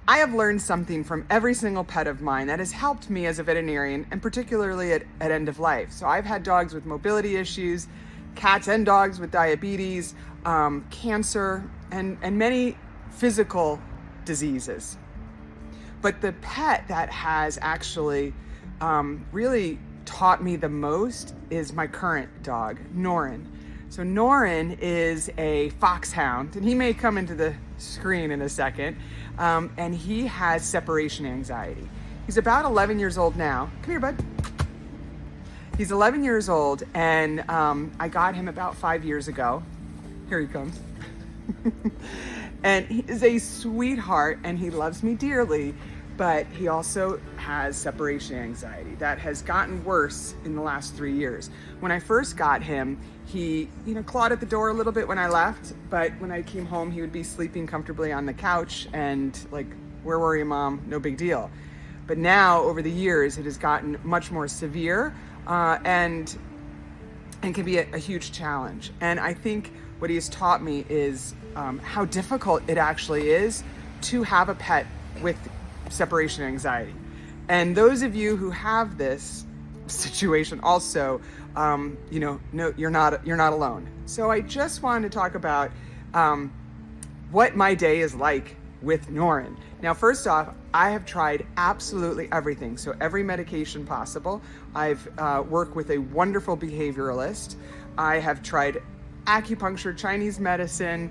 I have learned something from every single pet of mine that has helped me as a veterinarian, and particularly at end of life. So I've had dogs with mobility issues, cats and dogs with diabetes, cancer, and many physical diseases. But the pet that has actually really taught me the most is my current dog, Norrin. So Norrin is a foxhound, and he may come into the screen in a second, and he has separation anxiety. He's about 11 years old now. Come here, bud. He's 11 years old, and I got him about 5 years ago. Here he comes. And he is a sweetheart, and he loves me dearly, but he also has separation anxiety that has gotten worse in the last 3 years. When I first got him, he, clawed at the door a little bit when I left, but when I came home, he would be sleeping comfortably on the couch and like, where were you, Mom? No big deal. But now, over the years, it has gotten much more severe and can be a huge challenge. And I think what he has taught me is how difficult it actually is to have a pet with separation anxiety. And those of you who have this situation also, no, you're not alone. So I just wanted to talk about what my day is like with Norrin. Now, first off, I have tried absolutely everything. So every medication possible. I've worked with a wonderful behavioralist. I have tried acupuncture, Chinese medicine,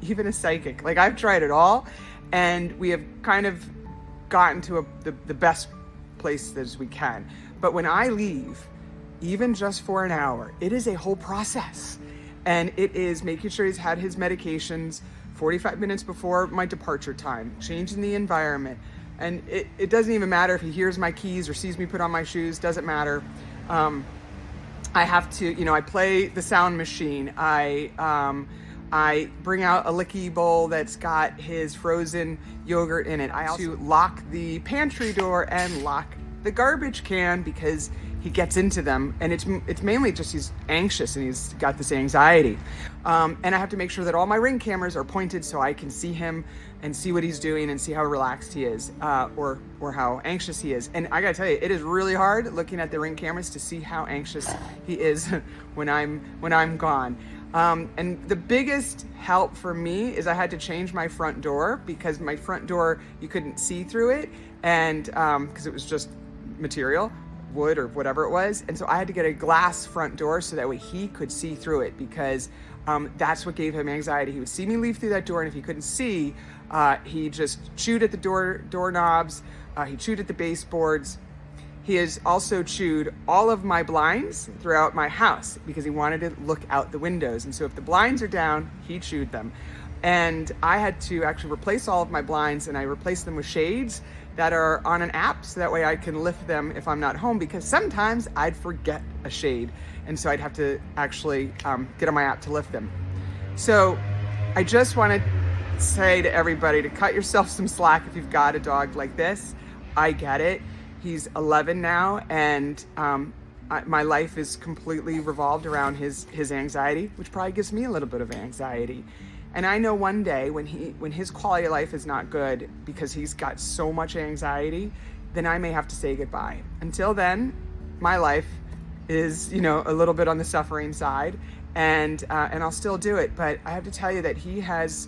even a psychic. Like, I've tried it all, and we have kind of gotten to the best place as we can. But when I leave, even just for an hour, it is a whole process. And it is making sure he's had his medications 45 minutes before my departure time, changing the environment. And it doesn't even matter if he hears my keys or sees me put on my shoes, doesn't matter. I have to, I play the sound machine. I bring out a licky bowl that's got his frozen yogurt in it. I also lock the pantry door and lock the garbage can because he gets into them, and it's mainly just he's anxious and he's got this anxiety. And I have to make sure that all my Ring cameras are pointed so I can see him and see what he's doing and see how relaxed he is, or how anxious he is. And I gotta tell you, it is really hard looking at the Ring cameras to see how anxious he is when I'm gone. And the biggest help for me is I had to change my front door because my front door, you couldn't see through it, and because it was just material, wood or whatever it was. And so I had to get a glass front door so that way he could see through it, because that's what gave him anxiety. He would see me leave through that door, and if he couldn't see, he just chewed at the doorknobs, he chewed at the baseboards. He has also chewed all of my blinds throughout my house because he wanted to look out the windows. And so if the blinds are down, he chewed them. And I had to actually replace all of my blinds, and I replaced them with shades that are on an app so that way I can lift them if I'm not home, because sometimes I'd forget a shade. And so I'd have to actually get on my app to lift them. So I just want to say to everybody to cut yourself some slack if you've got a dog like this. I get it. He's 11 now, and my life is completely revolved around his anxiety, which probably gives me a little bit of anxiety. And I know one day when his quality of life is not good because he's got so much anxiety, then I may have to say goodbye. Until then, my life is, a little bit on the suffering side, and I'll still do it. But I have to tell you that he has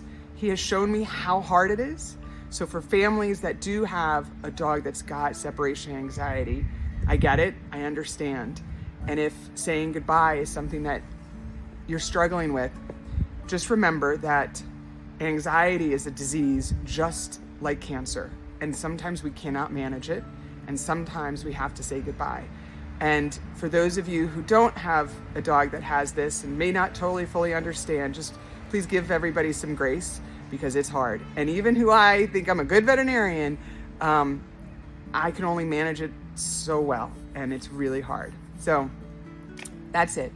shown me how hard it is. So for families that do have a dog that's got separation anxiety, I get it, I understand. And if saying goodbye is something that you're struggling with, just remember that anxiety is a disease just like cancer. And sometimes we cannot manage it, and sometimes we have to say goodbye. And for those of you who don't have a dog that has this and may not totally fully understand, just please give everybody some grace, because it's hard. And even who I think I'm a good veterinarian, I can only manage it so well, and it's really hard. So that's it.